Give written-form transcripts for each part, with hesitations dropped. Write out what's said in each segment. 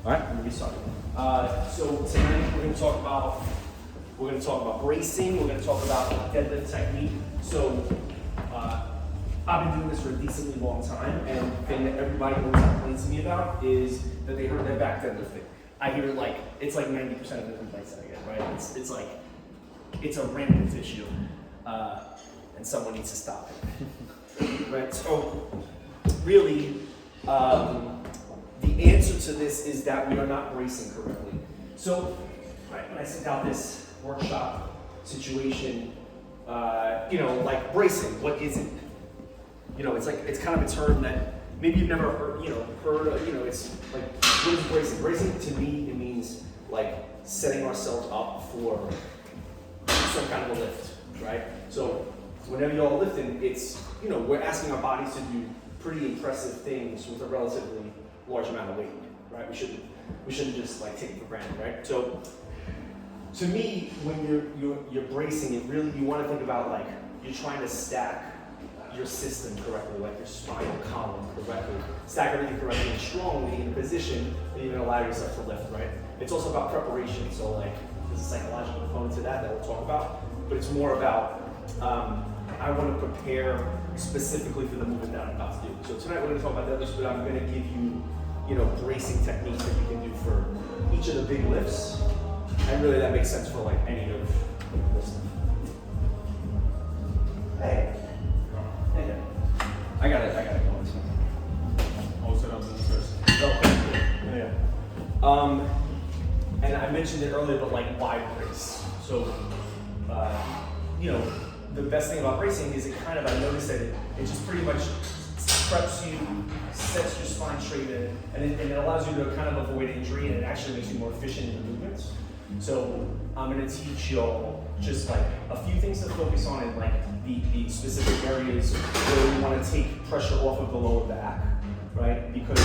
All right, let me get started. So tonight we're going to talk about bracing. We're going to talk about deadlift technique. So I've been doing this for a decently long time, and the thing that everybody always complains to me about is that they hurt their back deadlifting. I hear it's like 90% of the complaints that I get, right? It's like it's a rampant issue, and someone needs to stop it. Right? So really. The answer to this is that we are not bracing correctly. So, right, when I sent out this workshop situation, like bracing, what is it? It's kind of a term that maybe you've never heard. It's like, what is bracing? Bracing to me, it means like setting ourselves up for some kind of a lift, right? So whenever you're lifting, it's, we're asking our bodies to do pretty impressive things with a relatively large amount of weight, right? We shouldn't just take it for granted, right? So to me, when you're bracing it, really you want to think about you're trying to stack your system correctly, like your spinal column correctly, stack everything correctly and strongly in a position that you're going to allow yourself to lift, right? It's also about preparation, so there's a psychological component to that we'll talk about, but it's more about I want to prepare specifically for the movement that I'm about to do. So tonight we're going to talk about deadlifts, but I'm going to give you, bracing techniques that you can do for each of the big lifts, and really that makes sense for any of this stuff. Hey. I got it going. I'll set up this first. Yeah. And I mentioned it earlier, but why brace? So, the best thing about bracing is I noticed that it just pretty much preps you, sets your spine straight in, and it allows you to kind of avoid injury, and it actually makes you more efficient in the movements. So I'm going to teach y'all just a few things to focus on in the specific areas where we want to take pressure off of the lower back, right? Because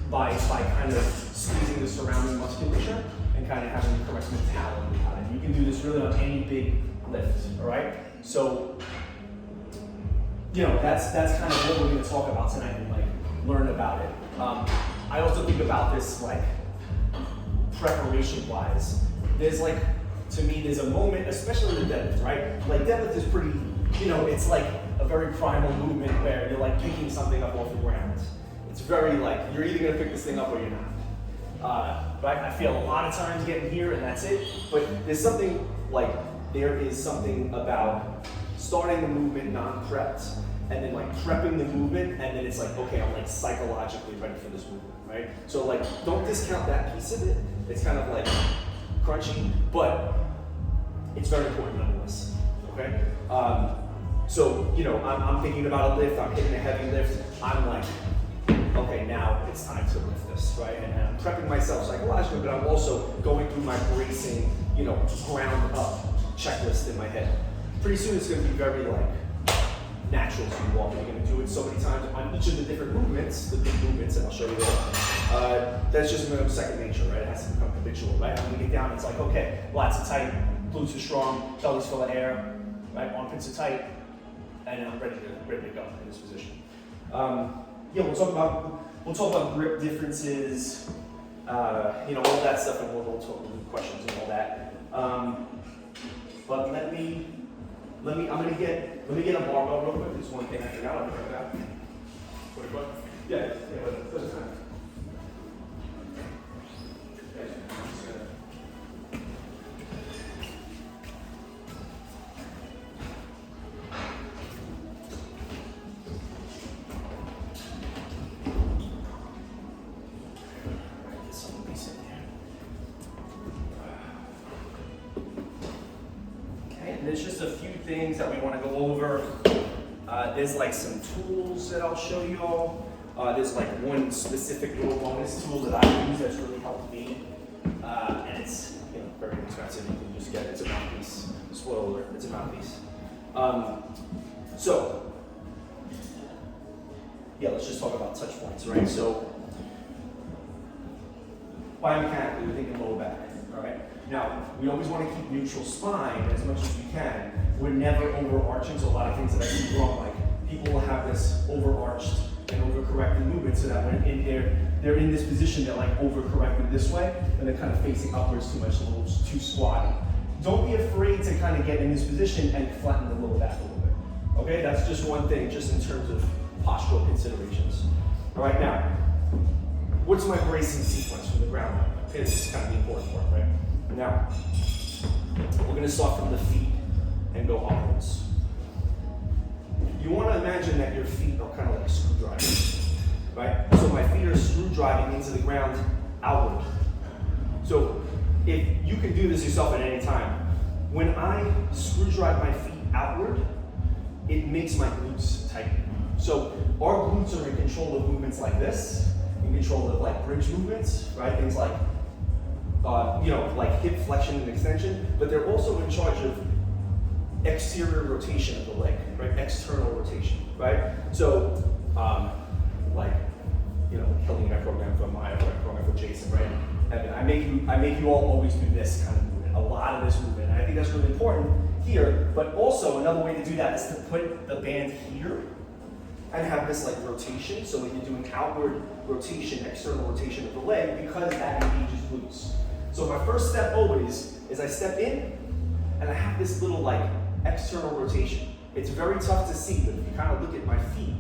by kind of squeezing the surrounding musculature and kind of having the correct mentality behind it, you can do this really on any big lift, all right? So, that's kind of what we're going to talk about tonight and learn about it. I also think about this preparation-wise. There's to me, there's a moment, especially in the deadlift, right? Deadlift is pretty, it's a very primal movement where you're picking something up off the ground. It's very you're either going to pick this thing up or you're not. Right? I feel a lot of times getting here and that's it, but there's something there is something about starting the movement non-prepped and then prepping the movement, and then it's okay, I'm psychologically ready for this movement, right? So don't discount that piece of it. It's kind of crunchy, but it's very important nonetheless, okay? So, I'm thinking about a lift, I'm hitting a heavy lift, I'm okay, now it's time to lift this, right? And I'm prepping myself psychologically, but I'm also going through my bracing, ground up checklist in my head. Pretty soon it's going to be very natural to you walk. You're going to do it so many times on each of the different movements, the big movements, and I'll show you that. That's just second nature, right? It has to become habitual, right? I'm going to get down, it's okay, lats are tight, glutes are strong, belly's full of air, right? Armpits are tight, and I'm ready to go in this position. We'll talk about grip differences, all that stuff, and we'll talk about questions and all that. But let me get a barbell real quick. There's one thing I forgot. I'll bring it out. What? Yeah, but first time. There's just a few things that we want to go over. There's some tools that I'll show you all. There's one specific little bonus tool that I use that's really helped me. And it's very inexpensive. You can just get it. It's a mouthpiece. Spoiler alert, it's a mouthpiece. So, let's just talk about touch points, right? So, biomechanically, we're thinking lower back, all right? Now, we always want to keep neutral spine as much as we can. We're never overarching, so a lot of things that I see wrong, people will have this overarched and overcorrected movement so that when in there, they're in this position, they're like overcorrected this way, and they're kind of facing upwards too much, a little too squatty. Don't be afraid to kind of get in this position and flatten the lower back a little bit. Okay, that's just one thing, just in terms of postural considerations. All right, now, what's my bracing sequence from the ground up? Okay, this is kind of the important part, right? Now, we're gonna start from the feet and go upwards. You wanna imagine that your feet are kind of like screwdrivers, right? So my feet are screw driving into the ground outward. So if you can do this yourself at any time, when I screw drive my feet outward, it makes my glutes tighten. So our glutes are in control of movements like this, in control of like bridge movements, right? Things like, like hip flexion and extension, but they're also in charge of exterior rotation of the leg, right? External rotation, right? So, killing my program for Maya, or my program for Jason, right? Evan, I make you all always do this kind of movement, a lot of this movement. And I think that's really important here, but also another way to do that is to put the band here and have this like rotation. So when you're doing outward rotation, external rotation of the leg, because that engages glutes. So my first step always is I step in and I have this little like external rotation. It's very tough to see, but if you kind of look at my feet,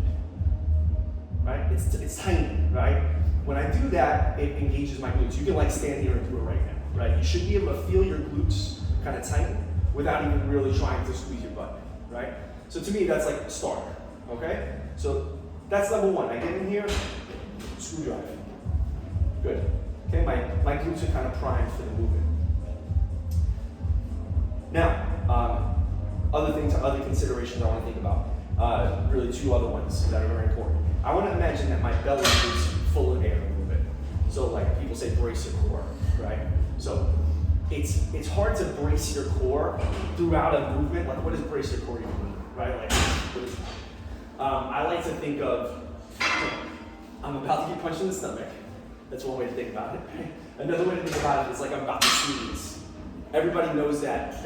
right, it's tiny, right? When I do that, it engages my glutes. You can like stand here and do it right now, right? You should be able to feel your glutes kind of tighten without even really trying to squeeze your butt, right? So to me, that's like a starter, okay? So that's number one. I get in here, screw drive. Good. Okay, my glutes are kind of primed for the movement. Now, other considerations I want to think about. Really two other ones that are very important. I want to imagine that my belly is full of air a little bit. So like people say brace your core, right? So it's hard to brace your core throughout a movement. Like what does brace your core even mean, right? Like what is, I like to think of, I'm about to get punched in the stomach. That's one way to think about it. Another way to think about it is like I'm about to sneeze. Everybody knows that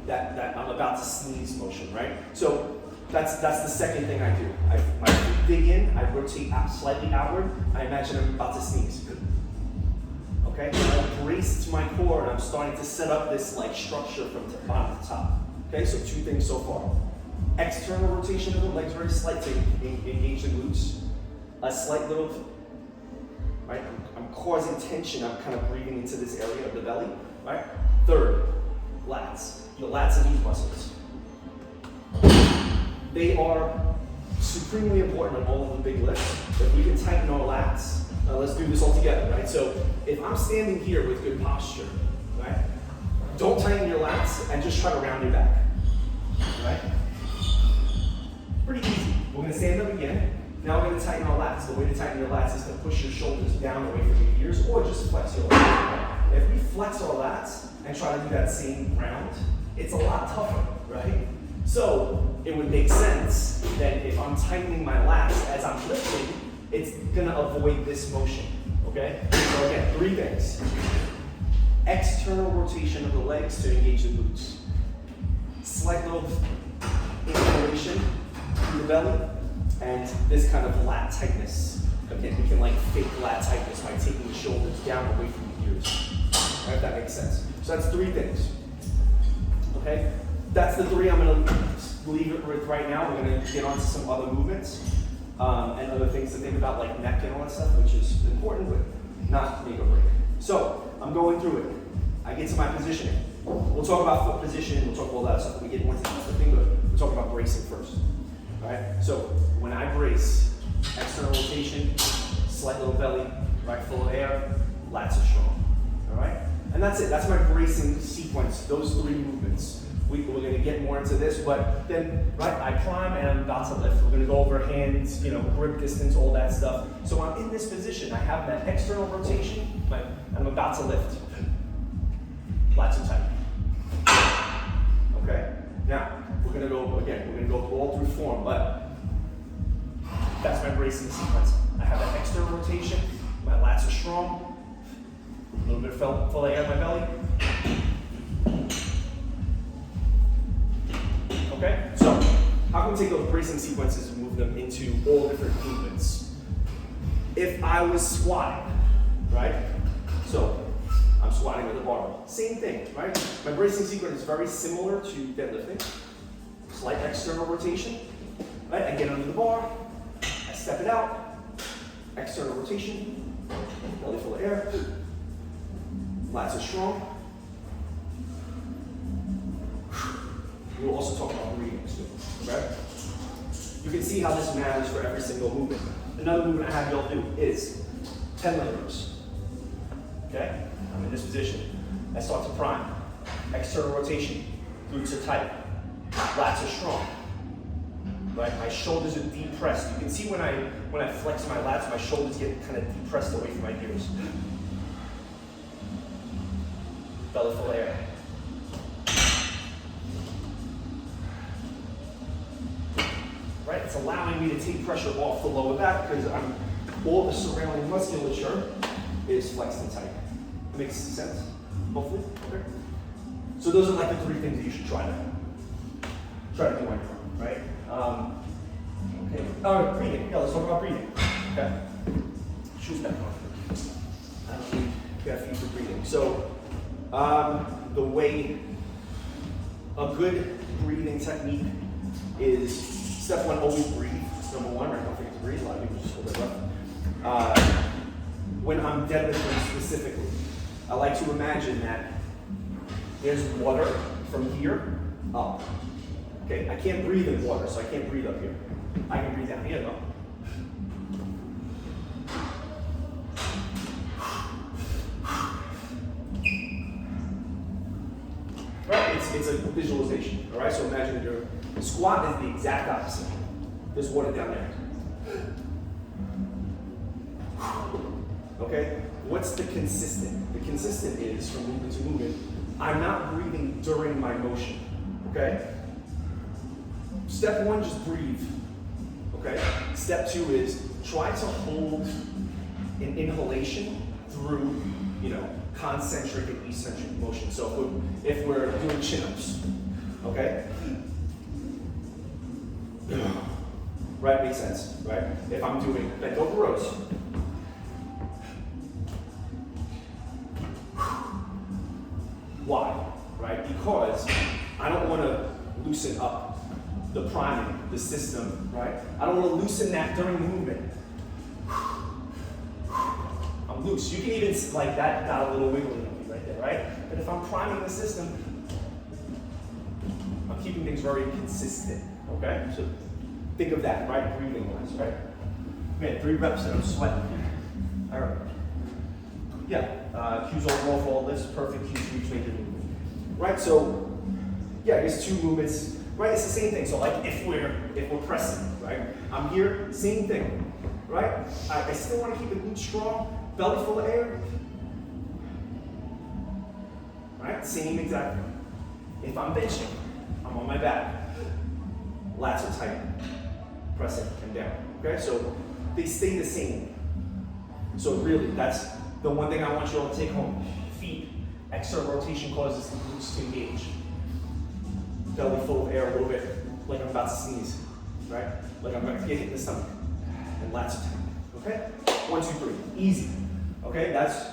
I'm about to sneeze motion, right? So that's the second thing I do. My feet dig in, I rotate out slightly outward, I imagine I'm about to sneeze. Okay? I brace to my core and I'm starting to set up this like structure from bottom to top. Okay, so two things so far. External rotation of the legs, very slight to engage the glutes. A slight little, right? I'm causing tension, I'm kind of breathing into this area of the belly, right? Third, lats. The lats and these muscles. They are supremely important on all of the big lifts. If we can tighten our lats, let's do this all together, right? So if I'm standing here with good posture, right? Don't tighten your lats and just try to round your back, right? Pretty easy. We're gonna stand up again. Now we're gonna tighten our lats. The way to tighten your lats is to push your shoulders down away from your ears or just flex your lats. Right? If we flex our lats and try to do that same round, it's a lot tougher, right? So it would make sense that if I'm tightening my lats as I'm lifting, it's gonna avoid this motion, okay? So again, three things. External rotation of the legs to engage the glutes. Slight little inhalation through the belly, and this kind of lat tightness. Again, we can like fake lat tightness by taking the shoulders down away from the ears. Right, if that makes sense. So that's three things. Okay? That's the three I'm going to leave it with right now. We're going to get on to some other movements and other things to think about, like neck and all that stuff, which is important, but not make or break. So I'm going through it. I get to my positioning. We'll talk about foot position. We'll talk about all that stuff when we get more into the thing, but we'll talk about bracing first. All right? So when I brace, external rotation, slight little belly, right, full of air, lats are strong. All right? And that's it. That's my bracing sequence, those three movements. We're going to get more into this, but then, right, I climb and I'm about to lift. We're going to go over hands, grip distance, all that stuff. So I'm in this position. I have that external rotation, and I'm about to lift. Lats are tight. Okay? Now, we're going to go, again, we're going to go all through form, but that's my bracing sequence. I have that external rotation. My lats are strong. A little bit full air in my belly. Okay, so how can we take those bracing sequences and move them into all different movements? if I was squatting, right? So I'm squatting with a barbell. Same thing, right? My bracing sequence is very similar to deadlifting. Slight external rotation, right? I get under the bar, I step it out, external rotation, belly full of air, lats are strong. We'll also talk about breathing too, okay? You can see how this matters for every single movement. Another movement I have y'all do is 10 leg rows. Okay? I'm in this position. I start to prime. External rotation. Glutes are tight. Lats are strong. Right? My shoulders are depressed. You can see when I flex my lats, my shoulders get kind of depressed away from my ears. Belly full of air. Right? It's allowing me to take pressure off the lower back because all the surrounding musculature is flexed and tight. Makes sense? Hopefully? Okay. So those are like the 3 things that you should try to do on your own, right? Okay. All right, breathing. Yeah, let's talk about breathing. Okay. Shoes back on. I don't need caffeine for breathing. So the way a good breathing technique is step 1, always breathe. Number 1, right? Don't forget to breathe. A lot of people just hold their breath. When I'm deadlifting specifically, I like to imagine that there's water from here up. Okay, I can't breathe in water, so I can't breathe up here. I can breathe down here though. Right, it's a visualization. All right, so imagine your squat is the exact opposite. There's water down there. Okay, what's the consistent? The consistent is from movement to movement. I'm not breathing during my motion. Okay. Step 1, just breathe. Okay. Step 2 is try to hold an inhalation through, concentric and eccentric motion. So if we're doing chin-ups, okay? Right, makes sense, right? If I'm doing bent over rows, why? Right? Because I don't want to loosen up the priming, the system, right? I don't want to loosen that during the movement. I'm loose. You can even, like that got a little wiggly on me right there, right? But if I'm priming the system, I'm keeping things very consistent, okay? So think of that, right? Breathing wise, right? Man, 3 reps and I'm sweating. All right. Yeah, cues overall for all lifts, perfect cues for each major movement. Right, so, yeah, I guess 2 movements, right? It's the same thing. So like if we're pressing, right? I'm here, same thing, right? I still want to keep the glutes strong, belly full of air. Right, same exact thing. If I'm benching, I'm on my back. Lats are tight, pressing and down, okay? So they stay the same. So really, that's the one thing I want you all to take home. Feet, external rotation causes the glutes to engage. Belly full of air a little bit, like I'm about to sneeze, right? Like I'm about to get hit in the stomach. And lats are tight, okay? 1, 2, 3, easy. Okay, that's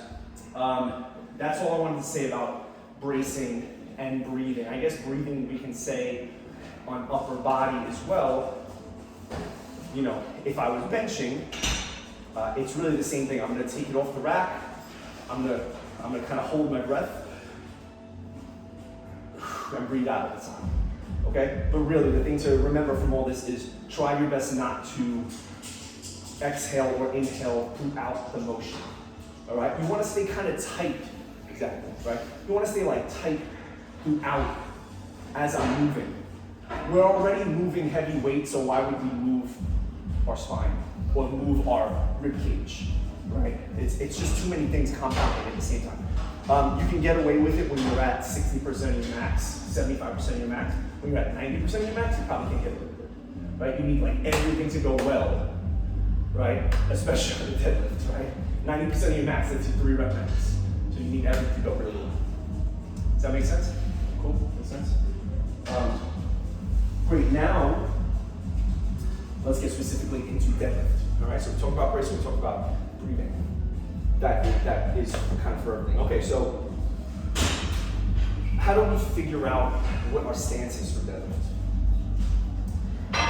all I wanted to say about bracing and breathing. I guess breathing we can say on upper body as well. If I was benching, it's really the same thing. I'm gonna take it off the rack. I'm gonna kind of hold my breath and breathe out at the time. Okay? But really, the thing to remember from all this is try your best not to exhale or inhale throughout the motion. All right? You want to stay kind of tight. Exactly. Right? You want to stay like tight throughout as I'm moving. We're already moving heavy weight, so why would we move our spine or move our rib cage? Right? It's just too many things compounding at the same time. You can get away with it when you're at 60% of your max, 75% of your max. When you're at 90% of your max, you probably can't get away with it. Right? You need like everything to go well, right? Especially with the deadlift, right? 90% of your max, that's your 3 rep max. So you need everything to go really well. Does that make sense? Cool, makes sense? Great, now, let's get specifically into deadlift. All right, so we talked about bracing, we talked about breathing. That is kind of for everything. Okay, so how do we figure out what our stance is for deadlift?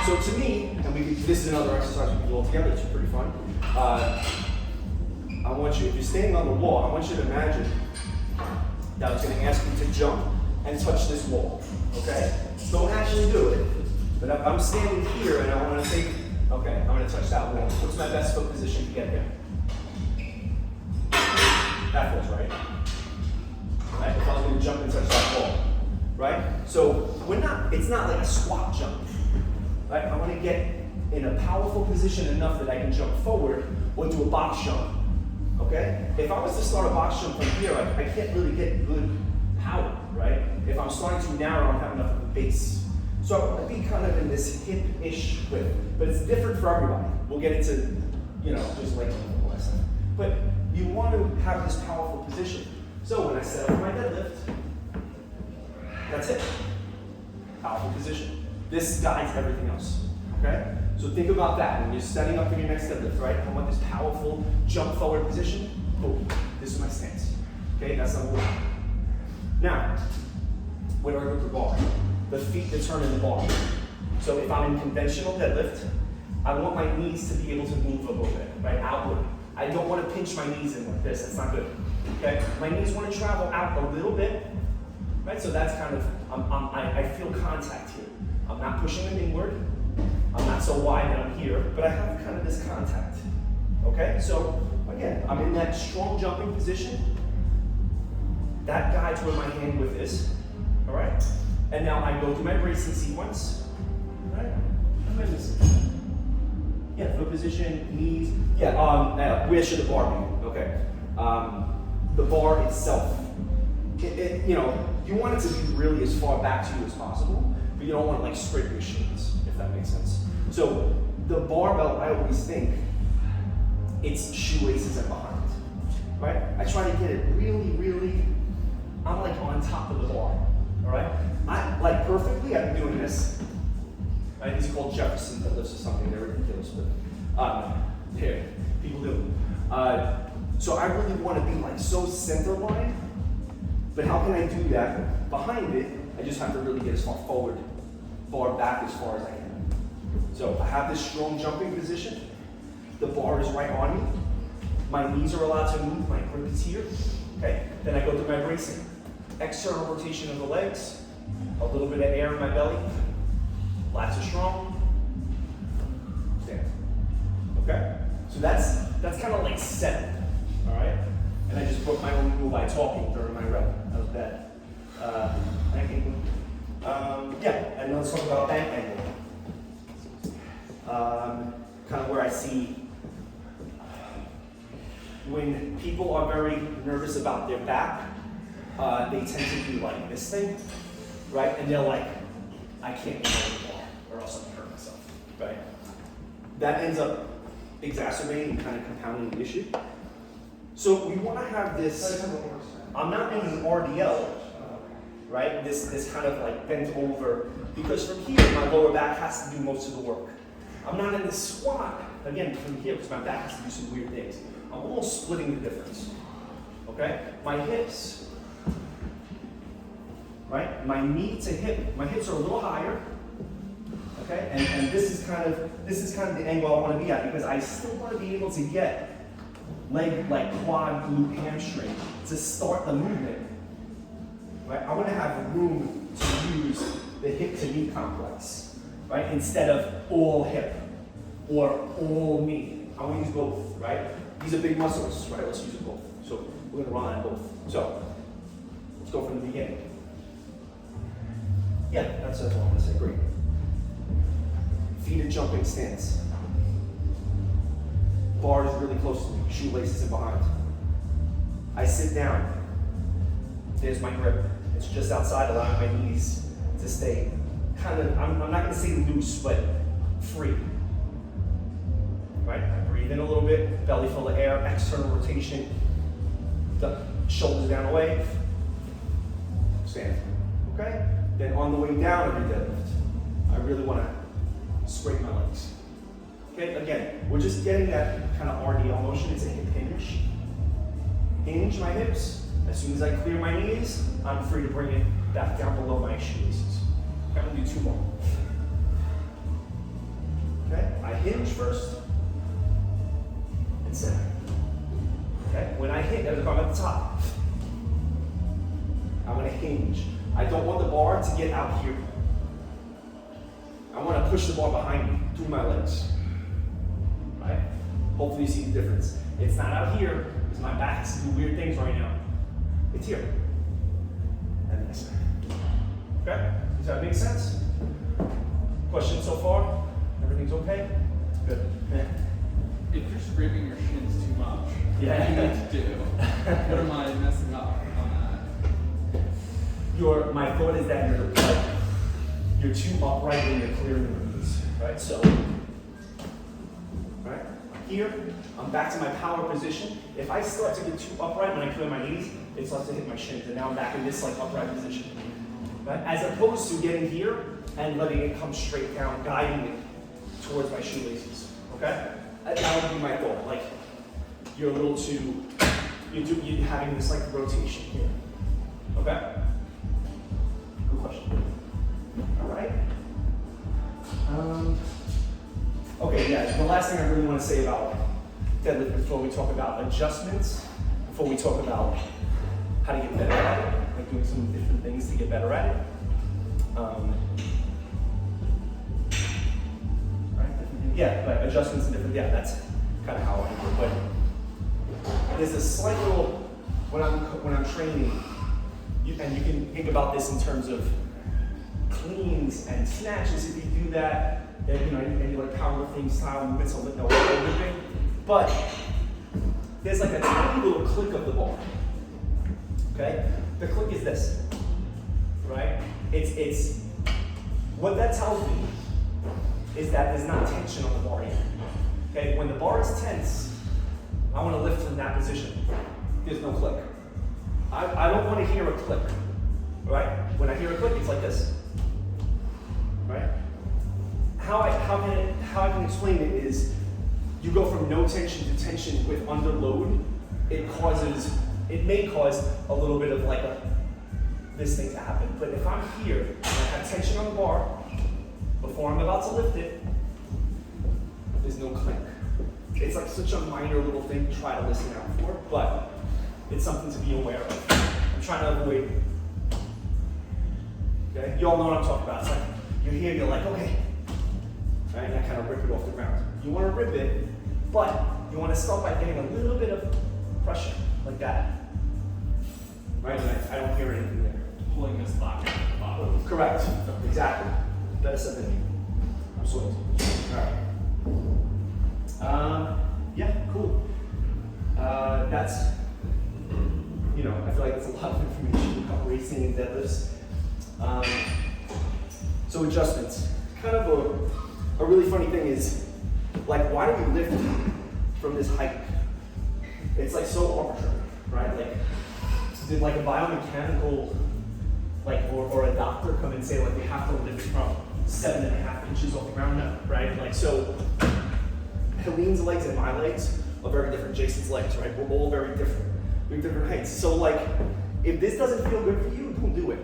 So to me, and this is another exercise we can do all together, it's pretty fun. I want you, if you're standing on the wall, I want you to imagine that I was going to ask you to jump and touch this wall, okay? Don't actually do it, but if I'm standing here and I want to think, okay, I'm going to touch that wall. What's my best foot position to get there? That feels right. Right? If I was going to jump and touch that wall, right? So it's not like a squat jump, right? I want to get in a powerful position enough that I can jump forward or do a box jump, okay? If I was to start a box jump from here, I can't really get good power, right? If I'm starting to narrow, I don't have enough of a base. So I want to be kind of in this hip-ish width, but it's different for everybody. We'll get into, just like the last time. But you want to have this powerful position. So when I set up my deadlift, that's it. Powerful position. This guides everything else, okay? So think about that. When you're setting up for your next deadlift, right? I want this powerful jump forward position. Boom. This is my stance. Okay, that's number one. Now, where do I go with the bar? The feet determine the bar. So if I'm in conventional deadlift, I want my knees to be able to move a little bit, right? Outward. I don't want to pinch my knees in like this. That's not good. Okay? My knees want to travel out a little bit, right? So that's kind of, I feel contact here. I'm not pushing them inward. I'm not so wide that I'm here, but I have kind of this contact. Okay? So again, I'm in that strong jumping position. That guides where my hand width is. All right? And now I go through my bracing sequence. All right? What am I missing? Yeah, foot position, knees. Yeah, where should the bar be? Okay. The bar itself. You want it to be really as far back to you as possible, but you don't want to like scrape your shins, if that makes sense. So the barbell, I always think it's shoelaces and behind, right? I try to get it really, really, I'm like on top of the bar, all right? I like perfectly, I've been doing this. Right? These are called Jefferson deadlifts or something, they're ridiculous, but here, people do. So I really want to be like so center line, but how can I do that? Behind it, I just have to really get as far forward, bar back as far as I can. So I have this strong jumping position, the bar is right on me, my knees are allowed to move, my grip is here, okay? Then I go through my bracing. External rotation of the legs, a little bit of air in my belly, lats are strong, stand. Okay? So that's kind of like set. All right? And I just broke my own rule by talking during my rep. That was bad. Bank angle. And let's talk about bank angle. Kind of where I see when people are very nervous about their back, they tend to do like this thing, right? And they're like, I can't get on the bar or else I'm gonna hurt myself, right? That ends up exacerbating and kind of compounding the issue. So we want to have this, I'm not in an RDL, right? This kind of like bent over, because from here, my lower back has to do most of the work. I'm not in this squat, again, from here, because my back has to do some weird things. I'm almost splitting the difference, okay? My hips, right? My knee to hip, my hips are a little higher, okay? And this is kind of the angle I want to be at, because I still want to be able to get leg, like quad, glute, hamstring to start the movement, right? I want to have room to use the hip to knee complex, right? Instead of all hip or all knee. I want to use both, right? These are big muscles, right? Let's use it both. So we're going to run on both. So let's go from the beginning. Yeah, that's what I want to say. Great. Feet in jumping stance. Bar is really close to me. Shoelaces and behind. I sit down. There's my grip. It's just outside, allowing my knees to stay kind of, I'm not going to say loose, but free. Right? I breathe in a little bit, belly full of air, external rotation, the shoulders down away, stand. Okay? Then on the way down every deadlift, I really want to scrape my legs. Okay, again, we're just getting that kind of RDL motion. It's a hip hinge. Hinge my hips. As soon as I clear my knees, I'm free to bring it back down below my shoelaces. I'm gonna do 2 more. Okay, I hinge first and center. Okay, when I hinge, if I'm at the top, I'm gonna hinge. I don't want the bar to get out here. I want to push the bar behind me through my legs. Right? Hopefully you see the difference. It's not out here because my back's doing weird things right now. It's here. And this. Okay? Does that make sense? Questions so far? Everything's okay? Good. If you're scraping your shins too much, Yeah. what do you need to do? What am I messing up on that? My thought is that you're too upright when you're clearing the knees, right? So, right here, I'm back to my power position. If I start to get too upright when I clear my knees, it starts to hit my shins, and now I'm back in this like upright position, right? As opposed to getting here and letting it come straight down, guiding it towards my shoelaces, okay? That would be my thought. Like, you're a little too, you're having this like rotation here, okay? Good question. All right. Okay, yeah, the last thing I really want to say about deadlift before we talk about adjustments, before we talk about how to get better at it, like doing some different things to get better at it. Yeah, but adjustments and different, yeah, that's kind of how I do it. But there's a slight little, when I'm training, and you can think about this in terms of cleans and snatches. If you do that, and any like powerlifting style movements, no lifting. But there's like a tiny little click of the bar. Okay, the click is this, right? It's what that tells me is that there's not tension on the bar yet. Okay, when the bar is tense, I want to lift from that position. There's no click. I don't want to hear a click, right? When I hear a click, it's like this, right? How I can explain it is, you go from no tension to tension with under load. It may cause a little bit of like this thing to happen. But if I'm here and I have tension on the bar before I'm about to lift it, there's no click. It's like such a minor little thing to try to listen out for, but it's something to be aware of. I'm trying to avoid. Okay, you all know what I'm talking about. It's like you're here, you're like, okay, right? And I kind of rip it off the ground. You want to rip it, but you want to start by getting a little bit of pressure, like that. Right? And I don't hear anything there. Pulling this lock at the bottom. Correct. Exactly. Better said than me. I'm sorry. All right. Yeah, cool. That's, I feel like that's a lot of information about racing and deadlifts. So adjustments. Kind of a really funny thing is, like, why do we lift from this height? It's like so arbitrary, right? Like, did like a biomechanical, or a doctor come and say like we have to lift from 7.5 inches off the ground? No, right? Like, so Helene's legs and my legs are very different. Jason's legs, right? We're all very different. We have different heights. So like, if this doesn't feel good for you, don't do it.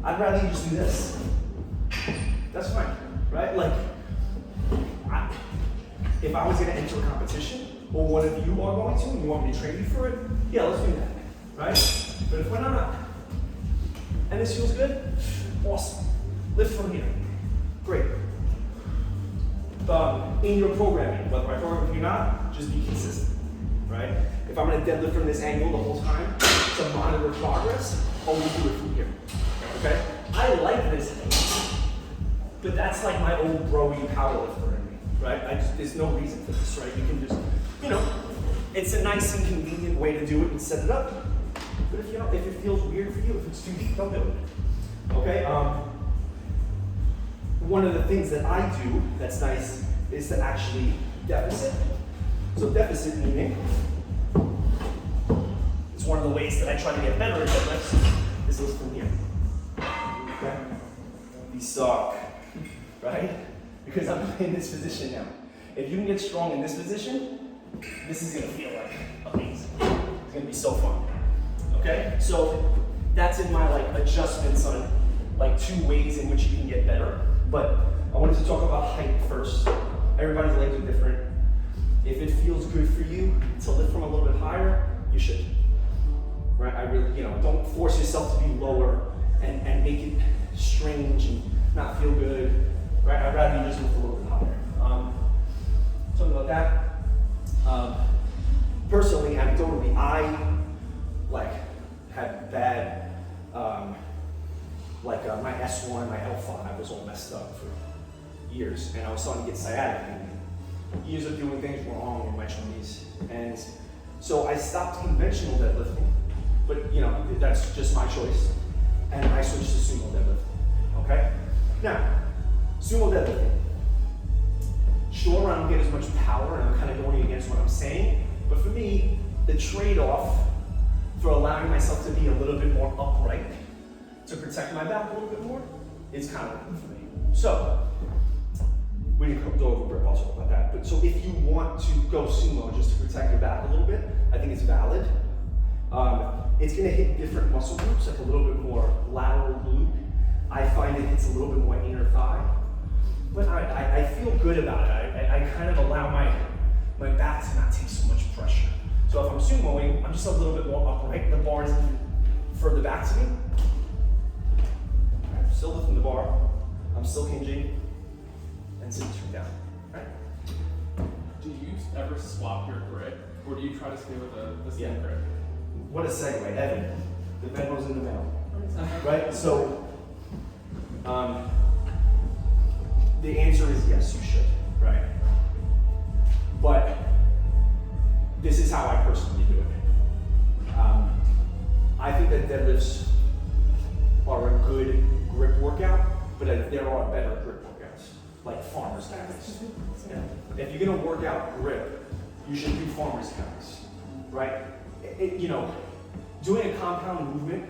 I'd rather you just do this. That's fine, right? Like, if I was gonna enter a competition, or one of you are going to, and you want me to train you for it, yeah, let's do that, right? But if we're not, and this feels good, awesome. Lift from here, great. In your programming, whether I program if you're not, just be consistent, right? If I'm gonna deadlift from this angle the whole time to monitor progress, only do it from here, okay? I like this thing, but that's like my old broy powerlifter in me, right? There's no reason for this, right? You can just, it's a nice and convenient way to do it and set it up. But if it feels weird for you, if it's too deep, don't do it, okay? One of the things that I do that's nice is to actually deficit. So deficit meaning, it's one of the ways that I try to get better at deadlifts, is lift from here. Okay? We suck, right? Because I'm in this position now. If you can get strong in this position, this is gonna feel like amazing. It's gonna be so fun. Okay? So that's in my like adjustments on like 2 ways in which you can get better. But I wanted to talk about height first. Everybody's legs are different. If it feels good for you to lift from a little bit higher, you should. Right? I really, don't force yourself to be lower and make it strange and not feel good. Right? I'd rather you just lift a little bit higher. Talking about that. Personally, anecdotally, I had bad, my S1, my L5 was all messed up for years, and I was starting to get sciatic and years of doing things wrong in my 20s. And so I stopped conventional deadlifting, but that's just my choice. And I switched to sumo deadlifting, okay? Now, sumo deadlifting. Sure, I don't get as much power, and I'm kind of going against what I'm saying, but for me, the trade-off for allowing myself to be a little bit more upright, to protect my back a little bit more, is kind of working for me. So, we didn't go over grip, I'll talk about that. But so if you want to go sumo just to protect your back a little bit, I think it's valid. It's gonna hit different muscle groups, like a little bit more lateral glute. I find it hits a little bit more inner thigh. But I feel good about it. I kind of allow my back to not take so much pressure. So if I'm sumoing, I'm just a little bit more upright. The bar is even further back to me. Right, I'm still lifting the bar. I'm still hinging and sitting straight down. Right? Do you ever swap your grip, or do you try to stay with the same Yeah. grip? What a segue, Evan. The Venmo's in the mail. Right? So, the answer is yes, you should, right? But this is how I personally do it. I think that deadlifts are a good grip workout, but there are better grip workouts, like farmer's carries. Yeah. If you're gonna work out grip, you should do farmer's carries, right? Doing a compound movement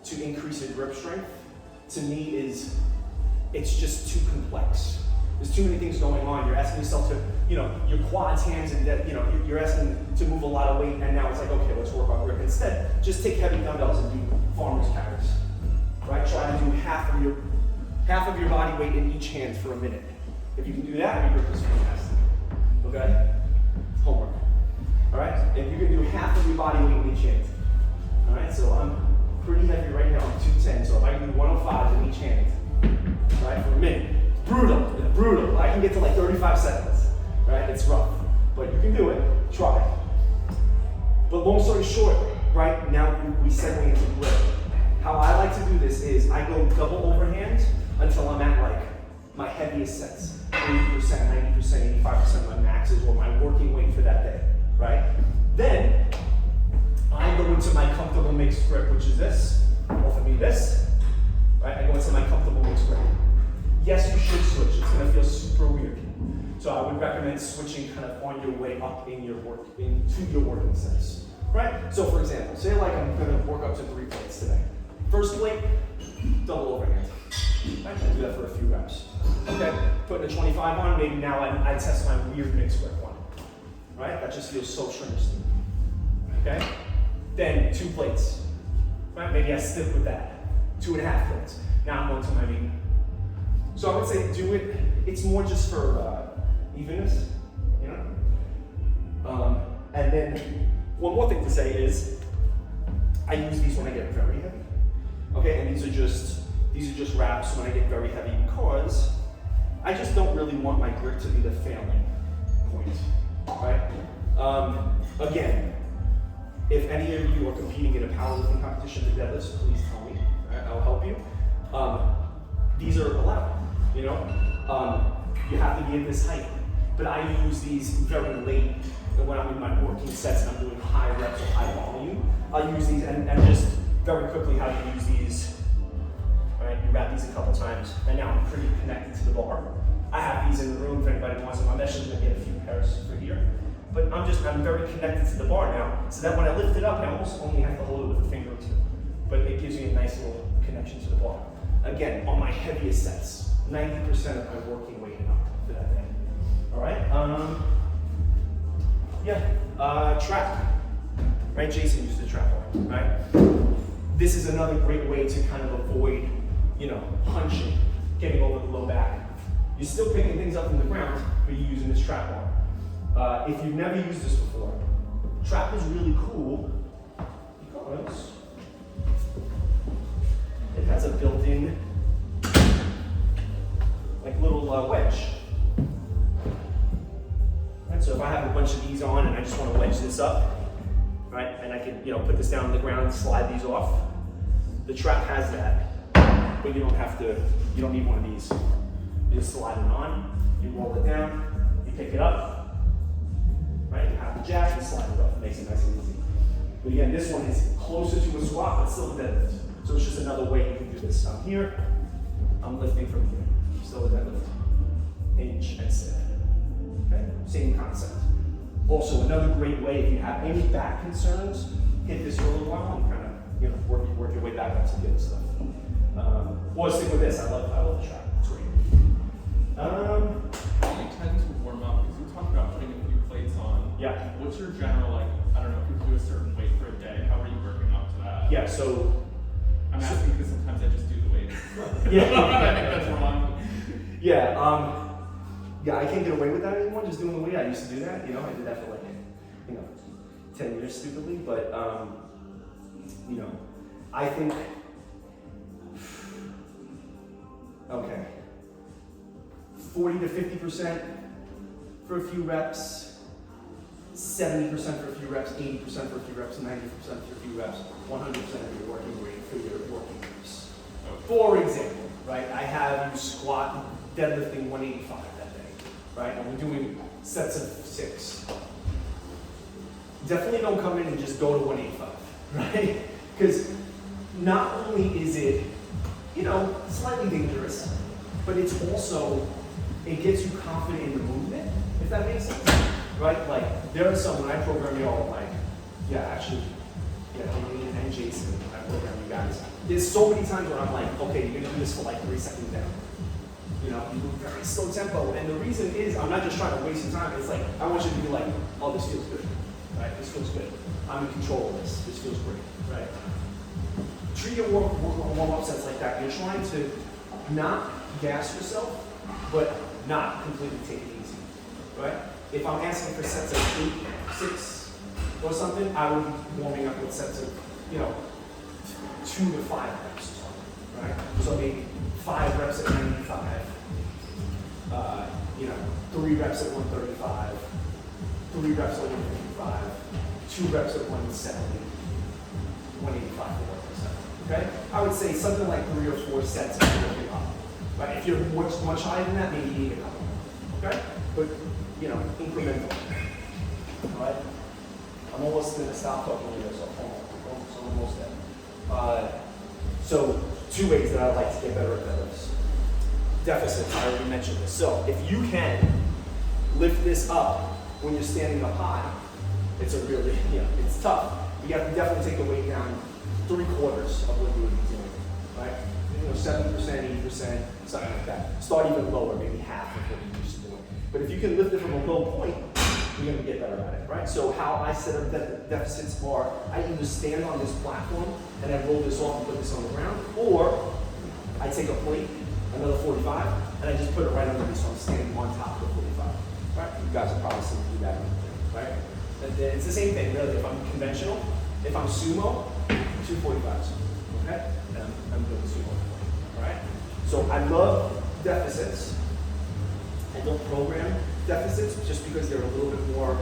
to increase your grip strength, to me it's just too complex. There's too many things going on. You're asking yourself to, your quads, hands, and you're asking to move a lot of weight, and now it's like, okay, let's work on grip. Instead, just take heavy dumbbells and do farmer's carries, right? Try to do half of your body weight in each hand for a minute. If you can do that, your grip is fantastic. Okay? Homework. All right? If you can do half of your body weight in each hand. All right? So I'm pretty heavy right now. I'm 210. So if I can do 105 in each hand, right, for a minute. Brutal. It's brutal. I can get to like 35 seconds. Right? It's rough. But you can do it. Try. But long story short, right, now we segue into grip. How I like to do this is I go double overhand until I'm at like my heaviest sets. 80%, 90%, 85% of my maxes or my working weight for that day, right? Then I go into my comfortable mixed grip, which is this, or for me this, right? I go into my comfortable mixed grip. Yes, you should switch. It's gonna feel super weird. So I would recommend switching kind of on your way up into your working sets, right? So for example, say like I'm gonna work up to 3 plates today. First plate, double overhand. I can do that for a few reps. Okay, putting a 25 on, maybe now I test my weird mixed grip one. Right? That just feels so strange to me. Okay? Then 2 plates. Right? Maybe I stick with that. 2.5 plates. Now I'm going to my meeting. So I would say do it, it's more just for evenness, and then one more thing to say is I use these when I get very heavy. Okay, and these are just wraps when I get very heavy because I just don't really want my grip to be the failing point, right? Again, if any of you are competing in a powerlifting competition to deadlifts, please tell me, right? I'll help you. These are allowed, you have to be at this height, but I use these very late when I'm in my working sets and I'm doing high reps or high volume. I'll use these and just very quickly how you use these. Right, you wrap these a couple times, and now I'm pretty connected to the bar. I have these in the room if anybody wants them. I'm actually gonna get a few pairs for here. But I'm very connected to the bar now, so that when I lift it up, I almost only have to hold it with a finger or two. But it gives me a nice little connection to the bar. Again, on my heaviest sets, 90% of my working weight and up for that day. All right. Trap. Right, Jason used the trap bar, right? This is another great way to kind of avoid, hunching, getting over the low back. You're still picking things up from the ground, but you're using this trap bar. If you've never used this before, trap is really cool because it has a built-in, little wedge. Right, so if I have a bunch of these on and I just want to wedge this up, right, and I can, put this down on the ground and slide these off. The trap has that, but you don't have to. You don't need one of these. You just slide it on. You roll it down. You pick it up. Right, you have the jack and slide it up. It makes it nice and easy. But again, this one is closer to a squat, but still a deadlift. So it's just another way you can do this. I'm here. I'm lifting from here. Still a deadlift. Hinge and sit. Okay, same concept. Also, another great way, if you have any back concerns, hit this for a little while and kind of, work your way back up to the other stuff. Or stick with this. I love the trap. It's great. How do you tend to warm up? Because you talked about putting a few plates on. Yeah. What's your general, I don't know, if you do a certain weight for a day, how are you working up to that? Yeah. So I'm asking because sometimes I just do the weight. Yeah. I think that's wrong. Yeah. Yeah, I can't get away with that anymore, just doing the weight. I used to do that, I did that for 10 years stupidly, but, I think, okay, 40 to 50% for a few reps, 70% for a few reps, 80% for a few reps, 90% for a few reps, 100% of your working weight for your working reps. For example, right, I have you squat deadlifting 185 that day, right, and we're doing sets of 6. Definitely don't come in and just go to 185, right? Because not only is it, slightly dangerous, but it's also, it gets you confident in the movement, if that makes sense, right? Like, there are some, when I program y'all, me and Jason, I program you guys. There's so many times where I'm like, okay, you're gonna do this for 3 seconds down. You move very slow tempo, and the reason is, I'm not just trying to waste your time, it's like, I want you to be like, oh, this feels good. Right? This feels good. I'm in control of this. This feels great. Right? Treat your warm-up sets like that. You're trying to not gas yourself, but not completely take it easy. Right? If I'm asking for sets of 8, 6, or something, I would be warming up with sets of, 2 to 5 reps or something. Right? So maybe 5 reps at 95. 3 reps at 135. 3 reps at 155, 2 reps at 170, 185 to 170. Okay? I would say something like 3 or 4 sets of working up. Right? If you're much higher than that, maybe you need a couple more. Okay? But incremental. Alright? I'm almost gonna stop talking here, so I'm almost there. So 2 ways that I like to get better at deadlifts. Deficits, I already mentioned this. So if you can lift this up when you're standing up high, it's a really, it's tough. You have to definitely take the weight down 3/4 of what you would be doing, right? 70%, 80%, something like that. Start even lower, maybe half of what you used to doing. But if you can lift it from a low point, you're gonna get better at it, right? So how I set up deficits are, I either stand on this platform and I roll this off and put this on the ground, or I take a plate, another 45, and I just put it right underneath, so I'm standing on top of the 45. Right? You guys have probably seen me do that, right? It's the same thing, really. If I'm conventional, if I'm sumo, 245s, okay? And I'm doing sumo, all right? So I love deficits. I don't program deficits just because they're a little bit more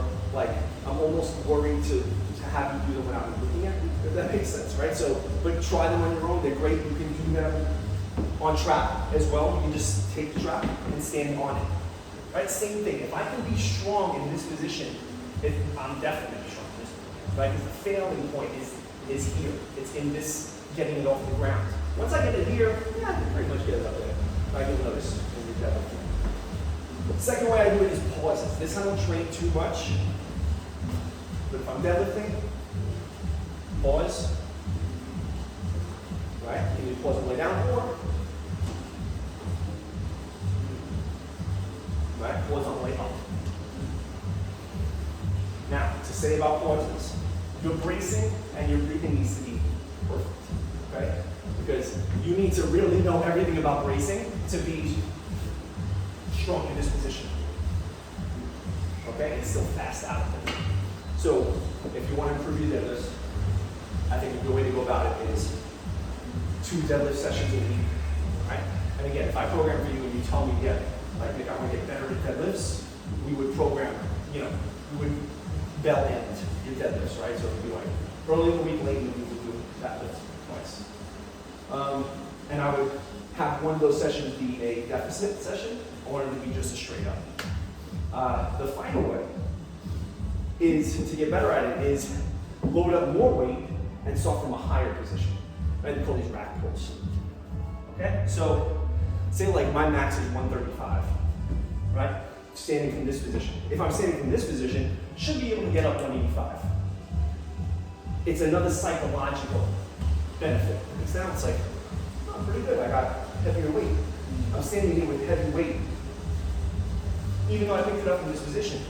I'm almost worried to have you do them without me looking at you, if that makes sense, right? So, but try them on your own. They're great. You can do them on trap as well. You can just take the trap and stand on it. Right, same thing. If I can be strong in this position, I'm definitely strong in this position, right? Because the failing point is here. It's in this getting it off the ground. Once I get it here, I can pretty much get it up there. I can notice when we deadlift. The second way I do it is pauses. This I don't train too much, but if I'm deadlifting, pause. Right? You can pause on the way down, or right? Pause on the way up. say about pauses. Your bracing and your breathing needs to be perfect, okay? Because you need to really know everything about bracing to be strong in this position. Okay, it's still fast out of it. So if you want to improve your deadlifts, I think a good way to go about it is 2 deadlift sessions a week, right? And again, if I program for you and you tell me, yeah, like if I want to get better at deadlifts, we would program, we would bell end your deadlifts, right? So it would be like early in the week, late in the week, we would do that lift twice. And I would have one of those sessions be a deficit session, or it would be just a straight up. The final way is to get better at it is load up more weight and start from a higher position. Right? We call these rack pulls. Okay? So say like my max is 135, right? Standing from this position. If I'm standing from this position, should be able to get up 185. It's another psychological benefit. Because now it's like, oh, pretty good. I got heavier weight. I'm standing here with heavy weight. Even though I picked it up in this position,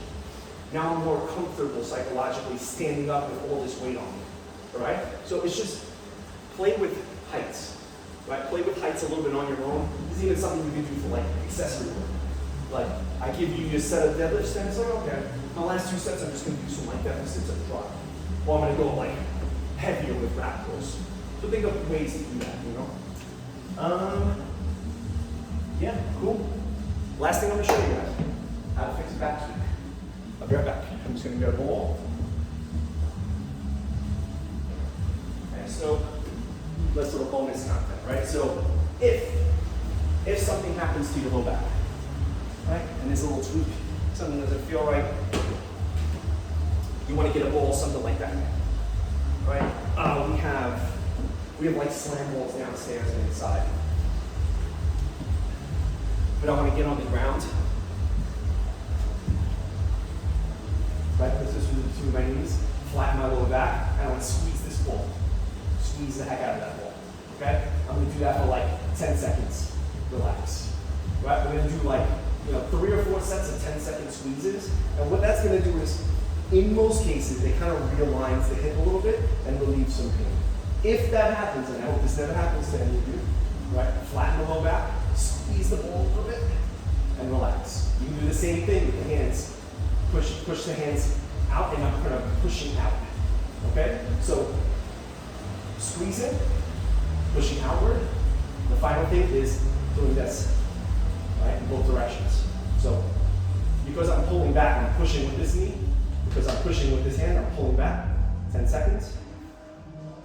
now I'm more comfortable psychologically standing up with all this weight on me. All right? So it's just play with heights. Right? Play with heights a little bit on your own. This is even something you can do for like accessory work. Like, I give you your set of deadlifts, and it's like, okay, my last 2 sets, I'm just going to do some like deficits at the drop. Or I'm going to go like heavier with rack pulls. So think of ways to do that, Yeah, cool. Last thing I'm going to show you guys, how to fix a back sweep. I'll be right back. I'm just going to get a ball. Okay, so let's do a bonus content, right? So if something happens to your low back, right, and there's a little tweak, something doesn't feel right, you want to get a ball, something like that, right? We have like slam balls downstairs and inside. But I want to get on the ground. Right, put this between my knees, flatten my lower back, and I want to squeeze this ball. Squeeze the heck out of that ball. Okay? I'm going to do that for like 10 seconds. Relax. Right? We're going to do like 3 or 4 sets of 10-second squeezes. And what that's going to do is, in most cases, it kind of realigns the hip a little bit and relieves some pain. If that happens, and I hope this never happens to any of you, right? Flatten the low back, squeeze the ball a little bit, and relax. You can do the same thing with the hands. Push the hands out, and I'm kind of pushing out. Okay? So, squeezing, pushing outward. The final thing is doing this, right? In both directions. So, because I'm pulling back, I'm pushing with this knee. Because I'm pushing with this hand, I'm pulling back. 10 seconds.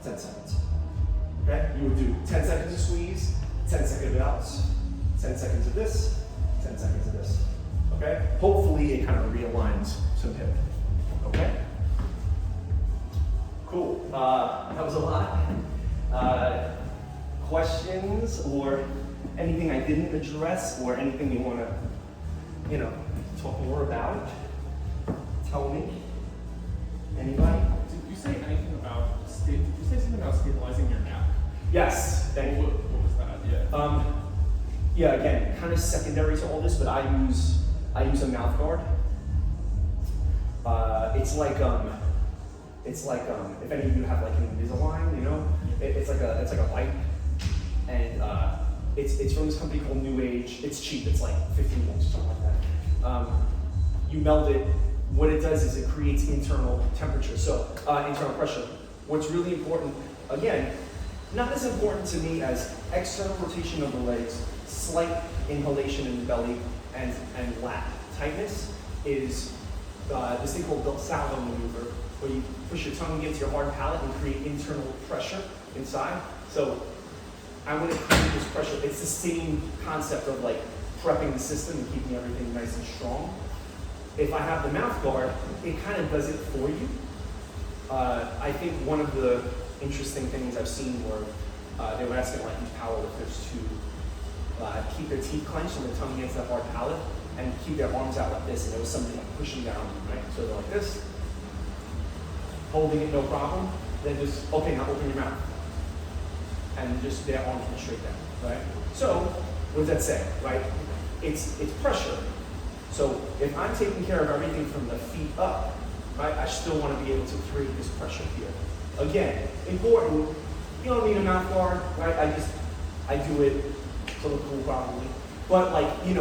10 seconds. Okay? You would do 10 seconds of squeeze, 10 seconds of outs, 10 seconds of this, 10 seconds of this. Okay? Hopefully it kind of realigns some hip. Okay? Cool. That was a lot. Questions or anything I didn't address or anything you want to, talk more about? Tell me. Anybody? Did you say anything about did you say something about stabilizing your neck? Yes. Thank you. What was that? Yeah. Again, kind of secondary to all this, but I use a mouth guard. It's like if any of you have like an Invisalign, it's like a bite, and it's from this company called New Age. It's cheap. It's like $15 or something like that. You meld it. What it does is it creates internal temperature, so internal pressure. What's really important, again, not as important to me as external rotation of the legs, slight inhalation in the belly, and lat tightness is this thing called the salvo maneuver, where you push your tongue against your hard palate and create internal pressure inside. So I want to create this pressure. It's the same concept of like prepping the system and keeping everything nice and strong. If I have the mouth guard, it kind of does it for you. I think one of the interesting things I've seen were they were asking like these powerlifters to keep their teeth clenched and their tongue against that hard palate and keep their arms out like this, and there was something like pushing down, right? So they're like this, holding it no problem, then just, okay, now open your mouth. And just their arms go straight down, right? So, what does that say, right? It's pressure. So if I'm taking care of everything from the feet up, right? I still want to be able to create this pressure here. Again, important, you don't need a mouth guard, right? I do it to look cool probably. But like, you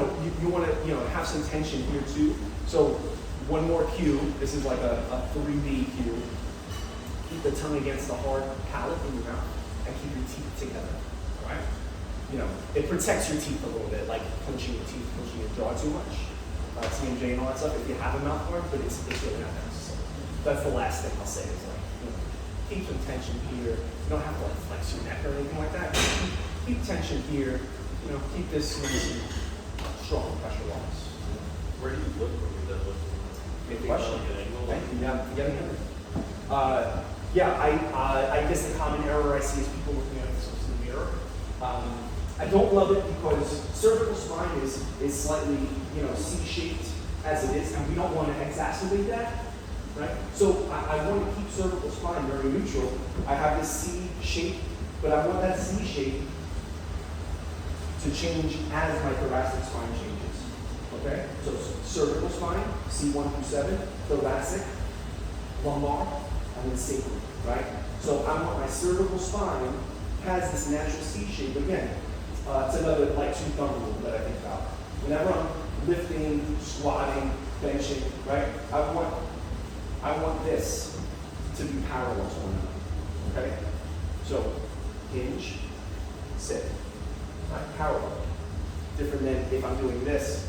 want to, have some tension here too. So one more cue, this is like a 3B cue. Keep the tongue against the hard palate in your mouth and keep your teeth together, all right? It protects your teeth a little bit, like clenching your teeth, clenching your jaw too much. TMJ and all that stuff, if you have a mouth guard, but it's really not necessary. That's the last thing I'll say is like, keep some tension here. You don't have to like flex your neck or anything like that. Keep tension here. Keep this nice and strong pressure-wise. Where do you look when you're deadlifting? Good question. Like an angle? Yeah, I guess the common error I see is people looking at themselves in the mirror. I don't love it because cervical spine is slightly, C-shaped as it is, and we don't want to exacerbate that, right? So I want to keep cervical spine very neutral. I have this C shape, but I want that C shape to change as my thoracic spine changes. Okay? So cervical spine, C1 through 7, thoracic, lumbar, and then sacrum, right? So I want my cervical spine has this natural C shape. Again, it's another like 2-thumb rule that I think about. Whenever I'm lifting, squatting, benching, right? I want this to be parallel to one another. Okay? So hinge, sit. Right, parallel. Different than if I'm doing this,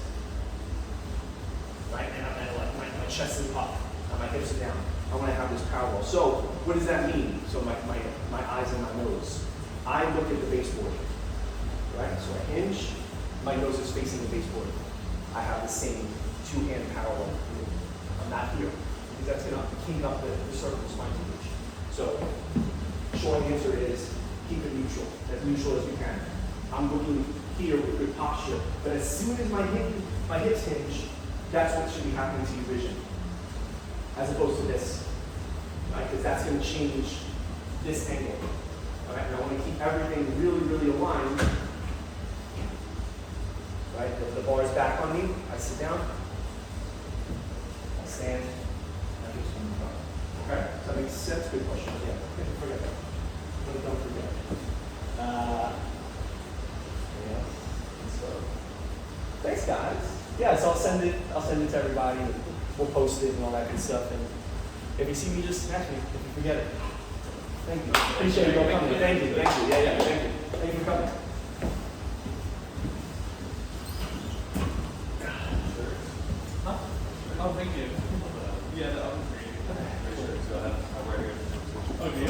right, and like my chest is up and my hips are down. I want to have this parallel. So what does that mean? So my eyes and my nose. I look at the baseboard, right? So I hinge, my nose is facing the baseboard. I have the same 2-hand parallel. I'm not here because that's going to keep up the cervical spine too. So short answer is keep it neutral, as neutral as you can. I'm looking here with good posture, but as soon as my hips hinge, that's what should be happening to your vision, as opposed to this, right? Because that's going to change this angle. All right, and I want to keep everything really, really aligned. Right, the bar is back on me. I sit down. I stand. I do some more. Okay, so that makes sense. Good question. Yeah, forget that. Don't forget. Yeah. So, thanks, guys. Yeah, so I'll send it to everybody. And we'll post it and all that good stuff. And if you see me, just ask me if you forget it. Thank you. Appreciate you all coming. Thank you. Yeah, thank you. Thank you for coming. Huh? Oh, thank you. Yeah, that was great. Go ahead. I'm right here. Oh, do you?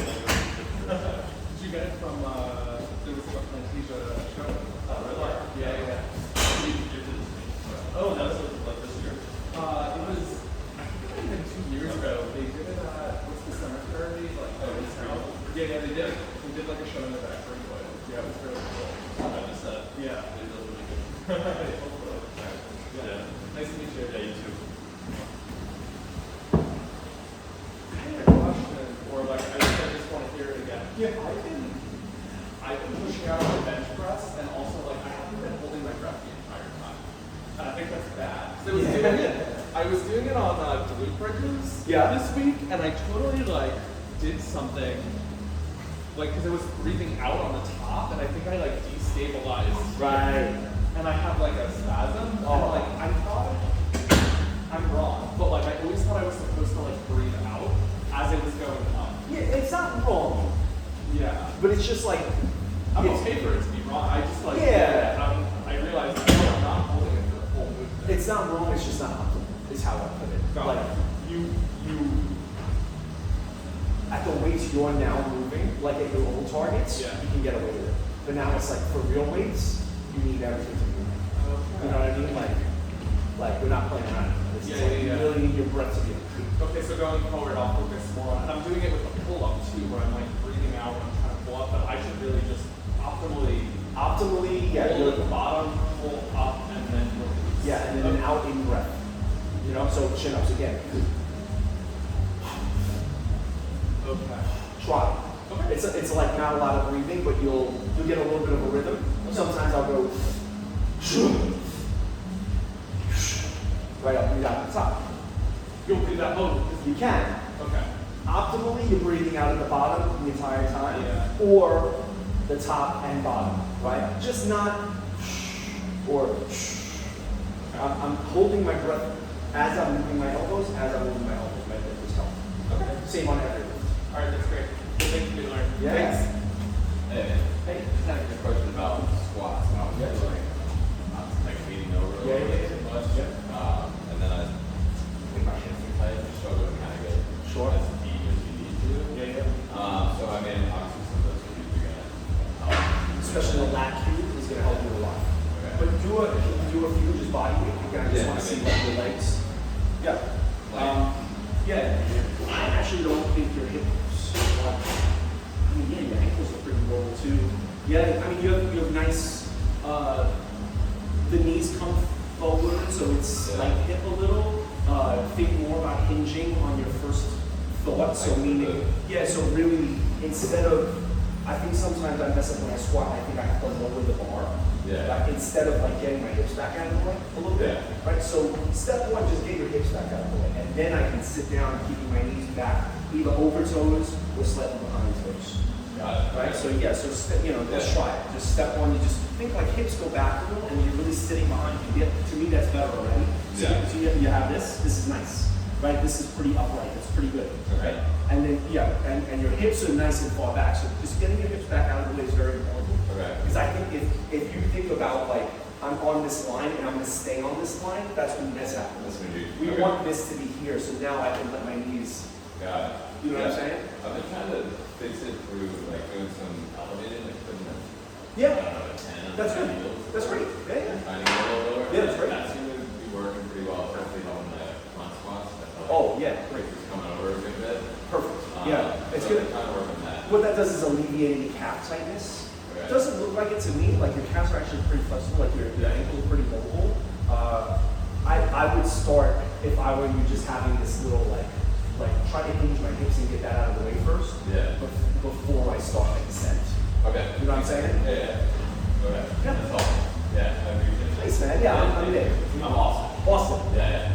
Did you get it from, there was a Fantasia show? Oh, really? Yeah. You did this to me. Oh, that was like this year? It was, I think it might have been 2 years ago. They did it at, what's the cemetery? Like, yeah, they did. They did like a show in the back for anybody. Yeah, it was really cool. I just said. Yeah. It does really good. Yeah. Nice to meet you. Yeah, you too. I had a question, or like, I just want to hear it again. Yeah, I've been pushing out on the bench press, and also like, I haven't been holding my breath the entire time. And I think that's bad. So I was doing it on glute bridges this week, and I totally like did something, like, because I was breathing out on the top, and I think I like destabilized. Right. And I have like a spasm. And like, I thought I'm wrong, but like I always thought I was supposed to like breathe out as it was going up. Yeah, it's not wrong, Yeah. but it's just like I'm it's, okay for it to be wrong. I just like I realized I'm not holding it for the whole movement. it's not wrong. It's just not optimal. Is how I put it. Got Like it. you at the weights you're now moving, like at your old targets, Yeah. you can get away with it. But now it's like for real weights, you need everything to move. You know what I mean? Like we're not playing around. It's Yeah, like yeah, you yeah. really need your breath to be. Okay, so going forward, I'll focus more on, and I'm doing it with a pull-up too, where I'm like breathing out when I'm trying to pull up, but I should really just optimally Yeah, pull at the bottom, pull up, and then release. yeah, and then an out in breath. You know, so chin ups again. Okay. Try. Okay. It's like not a lot of breathing, but you'll get a little bit of a rhythm. Sometimes I'll go right up, breathe out the top. You'll do that. Oh, You can. okay. Optimally, you're breathing out at the bottom the entire time, Yeah. or the top and bottom, right? Just not or I'm holding my breath as I'm moving my elbows, my lift is helping. Okay. Same on every lift. All right, that's great. Good thing to learn. Yeah. Thanks. Hey, Hey. just had a question about squats. And I was Yeah. feeling like leaning over a Yeah, little yeah, bit yeah. too much. Yeah. And then I think my hands are tight. I struggle to kind of get Sure. as deep as you need to. Yeah, yeah. So I mean, obviously some of those cues are gonna help. Especially the lat cube is going to help you a lot. Okay. But do a few just body weight. You guys just Yeah, want I to see mean- like your legs. Yeah. Yeah. I actually don't think your hips. I mean, yeah, your ankles are pretty low too. Yeah. I mean, you have nice. The knees come forward, so it's Yeah. like hip a little. Think more about hinging on your first thought. So Like meaning, yeah. So really, instead of, I think sometimes I mess up when I squat. I think I have to lower the bar. Yeah. Right? Instead of like getting my hips back out of the way a little bit. Yeah. Right? So step one, just get your hips back out of the way. And then I can sit down keeping my knees back, either over toes or slightly behind toes. Got it. Right? So yeah, so let's Yeah. try it. Just step one, you just think like hips go back a little and you're really sitting behind you. Yeah, to me that's better already. So, Yeah. so you have this is nice. Right? This is pretty upright, it's pretty good. Okay. And then and your hips are nice and far back. So just getting your hips back out of the way is very important. Okay. Because I think if you think about like, I'm on this line and I'm gonna stay on this line, that's when this happens. That's when you. We okay. want this to be here, so now I can let my knees, Got it. you know what I'm saying? I've been trying to fix it through like doing some elevated, like putting a, I Yeah, don't know, a 10 on that's my good. heels. That's great. Yeah, yeah. Finding it a little lower. Yeah, that's great. That seemed to be working pretty well, especially on the front squats. I felt like Oh, yeah, great. it's coming over a good bit. Perfect. Yeah, it's so good. I'm trying to work on that. What that does is alleviate any calf tightness. Okay. It doesn't look like it to me, like your calves are actually pretty flexible, like your ankles are pretty mobile. I would start, if I were you, just having this little like try to hinge my hips and get that out of the way first. Yeah. Before I start my descent. Okay. You know what I'm saying? Yeah, yeah. Okay. Yeah. That's awesome. Yeah, I appreciate it. Thanks, man. Yeah, I'm big. I'm awesome. Awesome. Yeah, yeah.